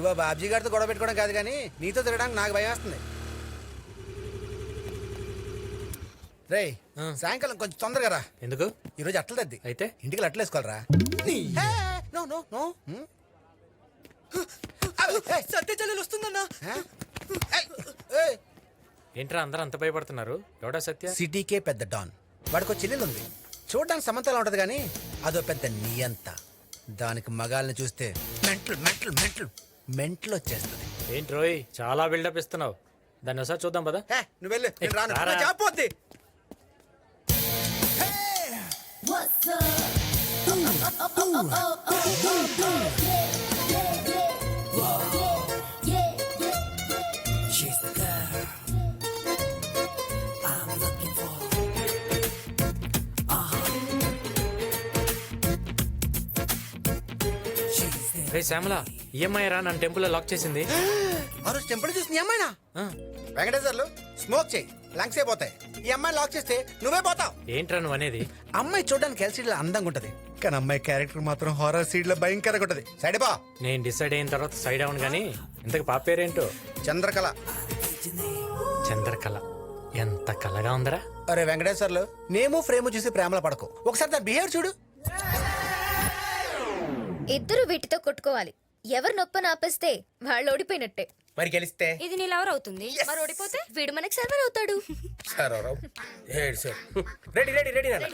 నువ్వు ఆ బాబ్జీ గారితో గొడవ పెట్టుకోవడం కాదు కానీ నీతో తిరగడానికి నాకు భయం వేస్తుంది. రేయ్ సాయంకాలం కొంచెం తొందరగా రా. ఎందుకు? ఈరోజు అట్ల తద్ది అయితే ఇంటికి అట్ల వేసుకోవాలరా. సత్య చెల్లెలు వస్తుందన్నా. ఏంట్రా అందరూ అంత భయపడుతున్నారు? ఎవడా సత్య? సిటీకే పెద్ద డాన్. వాడికి ఒక చెల్లెలు ఉంది. చూడడానికి సమంతలా ఉంటది కానీ అదో పెద్ద నియంత. దానికి మగాల్ని చూస్తే మెంటల్ మెంటల్ మెంటల్ మెంటల్ వచ్చేస్తుంది. ఏంటి రోయ్ చాలా బిల్డప్ ఇస్తున్నావు. దాన్ని ఒకసారి చూద్దాం పదా. నువ్వు వెళ్ళు, నేను రాను. రారా. చెప్పొద్ది. రే శ్యామల, ఈఎంఐ రా నన్ను టెంపుల్లో లాక్ చేసింది. ఆ రోజు టెంపుల్ చూసి నీ అమ్మాయినా? వెంకటేశ్వర్లు స్మోక్ చేయి, లంగ్స్ అయిపోతాయి. ఈ అమ్మాయి లాక్ చేస్తే నువ్వే పోతావు. ఏంట్రా నువ్వు అనేది? అమ్మాయి చూడడానికి ఎల్సీడీ లో అందంగా ఉంటది కానీ అమ్మాయి క్యారెక్టర్ మాత్రం హారర్ సీడ్ లో భయంకరంగా ఉంటది. సైడ్ బా. నేను డిసైడ్ అయిన తర్వాత సైడ్ అవును కానీ ఇంతకు పాప పేరేంటో? చంద్రకళ. చంద్రకళ. ఎంత కళగా ఉందరా. అరే వెంకటేశ్వర్లు, నేము ఫ్రేమ్ చూసి ప్రేమలో పడకు. ఒకసారి దాని బిహేవియర్ చూడు. ఇద్దరు వీటితో కొట్టుకోవాలి. ఎవరు నొప్పని ఆపేస్తే వాళ్ళు ఓడిపోయినట్టే. మరి గెలిస్తే ఇది నీ లవర్ అవుతుంది. మరి ఓడిపోతే వీడు మనకి సర్వర్ అవుతాడు. రెడీ రెడీ రెడీ నాన్న.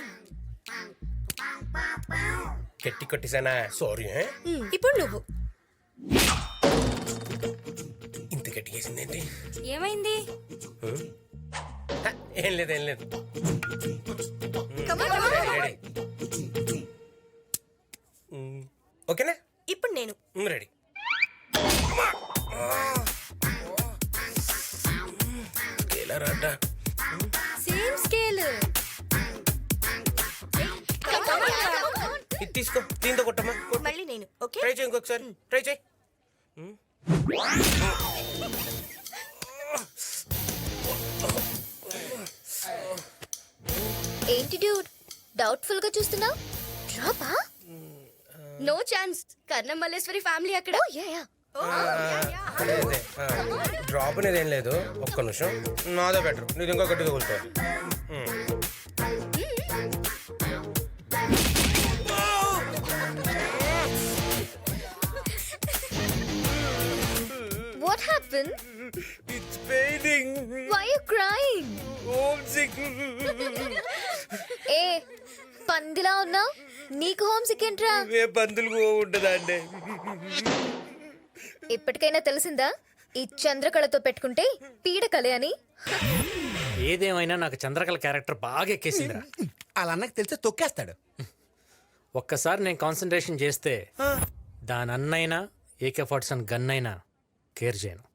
గట్టి కొట్టేసానా? సారీ. ఇప్పుడు నువ్వు. ఇంత గట్టి చేసిందేంటి? ఏమైంది? ఏం లేదు ఏం లేదు. రెడీ. ఓకేనా? ఇప్పుడు నేను. రెడీ. ఎలా రాడ్డా? Same scale. ఇది తీసుకో, దీంతో కొట్టమ్మా. మళ్ళీ నేను. ఓకే, ట్రై చేయి, ఇంకొకసారి ట్రై చేయి. ఏంటి డ్యూడ్ డౌట్ఫుల్ గా చూస్తున్నావు? డ్రాపా? No chance. Karnam Malleswari family అక్కడ. అదే డ్రాప్ అనేది ఏం లేదు. ఒక్క నిమిషం, నాదే బెటర్. నీది ఇంకో గట్టిగా కూర్చో. What happened? It's paining. Why are you crying? Homesick. ఏ పందిలా ఉన్నావు? నీకు హోమ్ సిక్ ఏంట్రా? ఏ పందులు ఉంటుందా అండి? ఇప్పటికైనా తెలిసిందా ఈ చంద్రకళతో పెట్టుకుంటే పీడకలే అని? ఏదేమైనా నాకు చంద్రకళ క్యారెక్టర్ బాగా ఎక్కేసిందిరా. అలా అన్నకి తెలిస్తే తొక్కేస్తాడు. ఒక్కసారి నేను కాన్సన్ట్రేషన్ చేస్తే దాని అన్నైనా AK-47 గన్ అయినా కేర్ చేయను.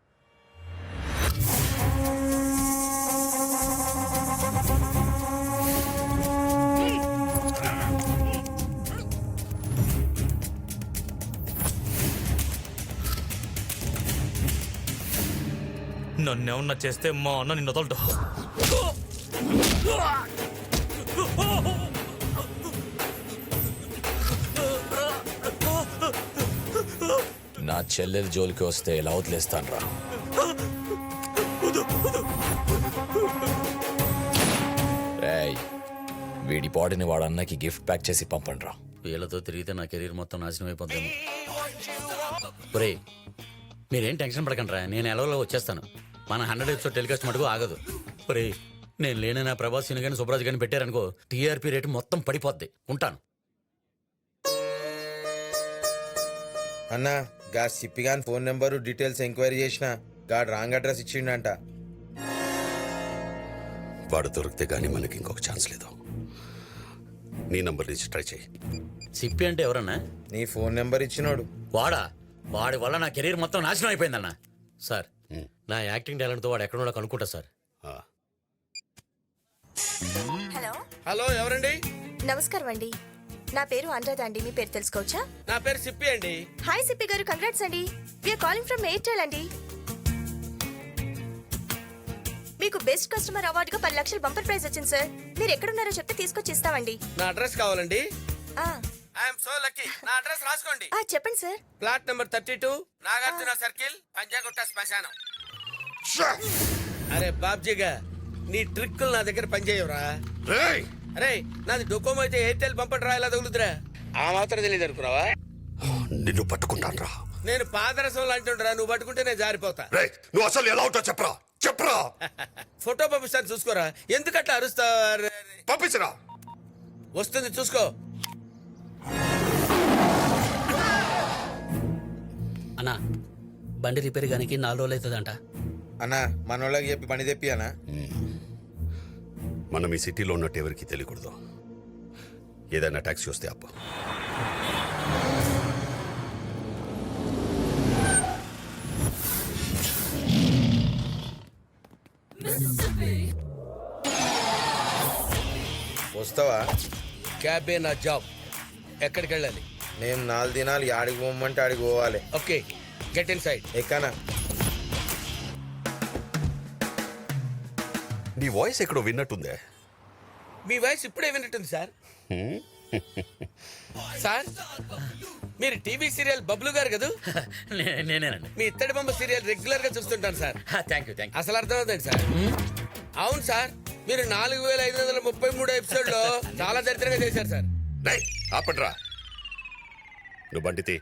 నన్నేమన్నా చేస్తే మా అన్న నిన్ను వదలడు. నా చెల్లెలు జోలికి వస్తే ఎలా వదిలేస్తాను రా. రేయ్, వీడి బాడీని వాడు అన్నకి గిఫ్ట్ ప్యాక్ చేసి పంపండి రా. వీళ్ళతో తిరిగితే నా కెరీర్ మొత్తం నాశనం అయిపోతాను. ఒరే మీరేం టెన్షన్ పడకండి రా, నేను ఎలాగో వచ్చేస్తాను. మన 100 ఎపిసోడ్ టెలికాస్ట్ మటుకు ఆగదు. ఒరే నేను లేనైనా ప్రభాస్ సిని కానీ సుబ్రాజ్ కానీ పెట్టారనుకో టీఆర్పీ రేటు మొత్తం పడిపోద్ది. ఉంటాను. అన్నా గా సిప్పిగాన్ ఫోన్ నెంబరు డీటెయిల్స్ ఎంక్వైరీ చేసిన గాడు రాంగ్ అడ్రస్ ఇచ్చిండంట. వాడు దొరికితే గానీ మనకి ఇంకొక ఛాన్స్ లేదు. నీ నంబర్ నుంచి ట్రై చేయి. సిప్పి అంటే ఎవరన్నా? నీ ఫోన్ నెంబర్ ఇచ్చినోడు. వాడా? వాడి వల్ల నా కెరీర్ మొత్తం నాశనం అయిపోయిందన్న. సార్ నా యాక్టింగ్ టాలెంట్తో వాడు ఎక్కడో కనుక్కుంటా సార్. హలో హలో, ఎవరండి? నమస్కారం అండి. నా పేరు అనురాధ అండి. మీ పేరు తెలుసుకోవచ్చా? నా పేరు సిప్పి అండి. హాయ్ సిప్పి గారు, కంగ్రాట్స్ అండి. వీఆర్ కాలింగ్ ఫ్రమ్ ఎయిర్టెల్ అండి. మీకు బెస్ట్ కస్టమర్ అవార్డుగా 10 లక్షల బంపర్ ప్రైజ్ వచ్చింది సార్. మీరు ఎక్కడున్నారో చెప్తే తీసుకొచ్చి ఇస్తామండి. నా అడ్రస్ కావాలండి. I'm so lucky. నా అడ్రస్ రాసుకోండి. చెప్పండి sir. Plot number 32, Nagarjuna circle, Panjagutta శ్మశానం. అరే బాబ్జీగా, నీ ట్రిక్కులు నా దగ్గర పనిచేయవురా. రేయ్ అరే నాది డొకోమో అయితే ఎయిర్టెల్ పంపడరా ఇలా తగులుతురా. ఆ మాత్రం తెలియదు అనుకున్నావా? నిన్ను పట్టుకుంటాను రా. నేను పాదరసం లాంటిరా, నువ్వు పట్టుకుంటే నేను జారిపోతా. రేయ్ నువ్వు అసలు ఎలా ఉంటావు చెప్పరా చెప్పరా. ఫోటో పంపిస్తాను చూసుకోరా. ఎందుకట్లా అరుస్తావు? పంపించరా. వస్తుంది చూసుకో. అన్నా బండి రిపేర్ గానికి 4 రోజులు అవుతుందంట. అన్నా మనోళ్ళకి చెప్పి పని తెప్పి అన్నా. మనం ఈ సిటీలో ఉన్నట్టు ఎవరికి తెలియకూడదు. ఏదైనా ట్యాక్సీ వస్తే అప్పు. వస్తావా? క్యాబే నా జాబ్. ఎక్కడికి వెళ్ళాలి? మేము 4 దినాలు ఆడికి పోమంటే ఆడికి పోవాలి. Okay get inside. ఎక్కనా? నీ వాయిస్ ఎక్కడో విన్నట్టుందే. మీ వాయిస్ ఇప్పుడే విన్నట్టుంది సార్. సార్ మీరు టీవీ సీరియల్ బబ్లు గారు కదా? నేనేనండి. మీ ఇత్తడి బొమ్మ సీరియల్ రెగ్యులర్ గా చూస్తుంటాను సార్. Thank you. అసలు అర్థమవుతుంది సార్. అవును సార్, మీరు 4533 ఎపిసోడ్ లో చాలా దరిద్రంగా చేశారు సార్. రేయ్ ఆపండ్రా. నువ్వు బండి తీ.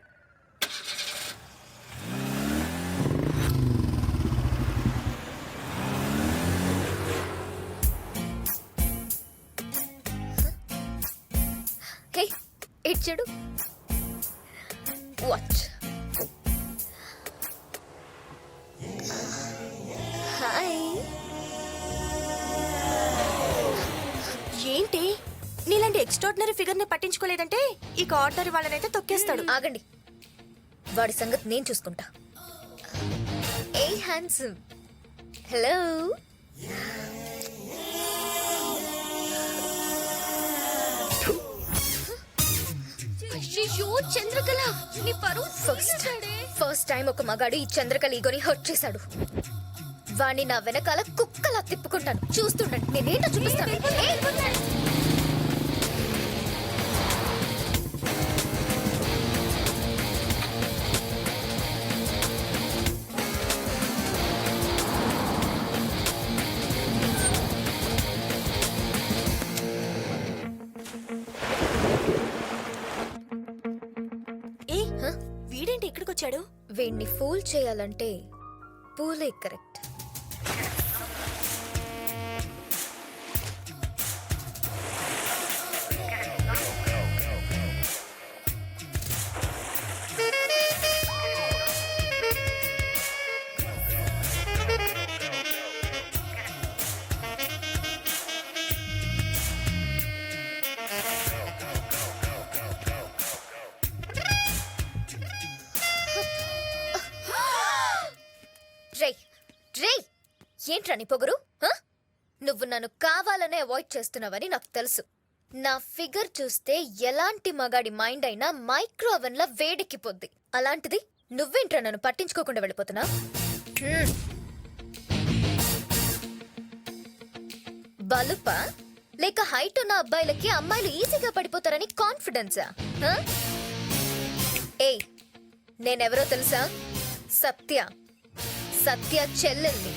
హే ఇటు చూడు. వాచ్. హాయ్. ఏంటి నీలాంటి ఎక్స్ట్రాడినరీ ఫిగర్ ని పట్టించుకోలేదంటే ఇక ఆర్డర్ వాళ్ళనైతే తొక్కేస్తాడు. ఆగండి, వాడి సంగతి నేను చూసుకుంటా. ఏ హ్యాండ్సమ్. హలో. అయ్యో చంద్రకళ, నీ పరువు. ఫస్ట్ టైం ఒక మగాడు ఈ చంద్రకళ ఈగోని హర్ట్ చేశాడు. వాణ్ణి నా వెనకాల కుక్కలా తిప్పుకుంటాను. చూస్తుండండి, నేనేంటో చూపిస్తాను. ఏ వీడేంటి ఇక్కడికి వచ్చాడు? వీణ్ణి ఫూల్ చేయాలంటే పూలే కరెక్ట్. ఏంట్రా నీ పొగరు? నువ్వు నన్ను కావాలనే అవాయిడ్ చేస్తున్నావని నాకు తెలుసు. నా ఫిగర్ చూస్తే ఎలాంటి మగాడి మైండ్ అయినా మైక్రో ఓవెన్ లా వేడెక్కిపోద్ది. అలాంటిది నువ్వేంట్రా నన్ను పట్టించుకోకుండా వెళ్ళిపోతున్నా? బలుపా లేక హైట్ ఉన్న అబ్బాయిలకి అమ్మాయిలు ఈజీగా పడిపోతారని కాన్ఫిడెన్సా? ఏయ్, నేనెవరో తెలుసా? సత్య చెల్లెల్ని.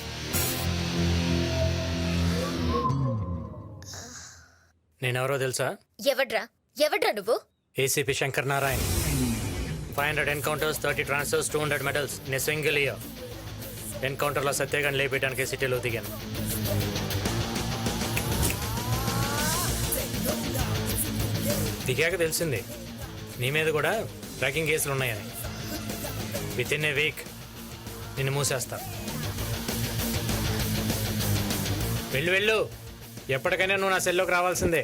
నేనెవరో తెలుసా? ఎవడ్రా నువ్వు? ACP Shankar Narayan. 500 encounters, 30 transfers, 200 medals in a single year. ఎన్కౌంటర్లో సత్యగాన్ని లేపేయడానికి సిటీలో దిగాను. దిగాక తెలిసింది నీ మీద కూడా ట్రాకింగ్ కేసులు ఉన్నాయని. విత్ ఇన్ ఏ వీక్ నిన్ను మూసేస్తా. వెళ్ళు, ఎప్పటికైనా నువ్వు నా సెల్లోకి రావాల్సిందే.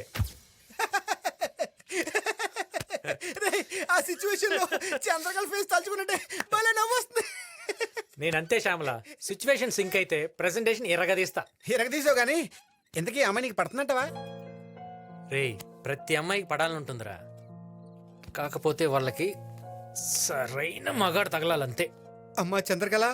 ఆ సిచ్యువేషన్ లో చంద్రకళ ఫేస్ తలుచుకున్నట్టే భలే నవ్వొస్తుంది. నేనంతే శ్యామల. సిచ్యువేషన్ సింక్ అయితే ప్రెజెంటేషన్ ఎరగదీస్తా. ఎరగదీసావు కానీ ఇంతకీ అమ్మాయి నీకు పడుతున్నట్టవా? రేయ్, ప్రతి అమ్మాయికి పడాలనుంటుందిరా. కాకపోతే వాళ్ళకి సరైన మగాడు తగలాలంతే. అమ్మా చంద్రకళ,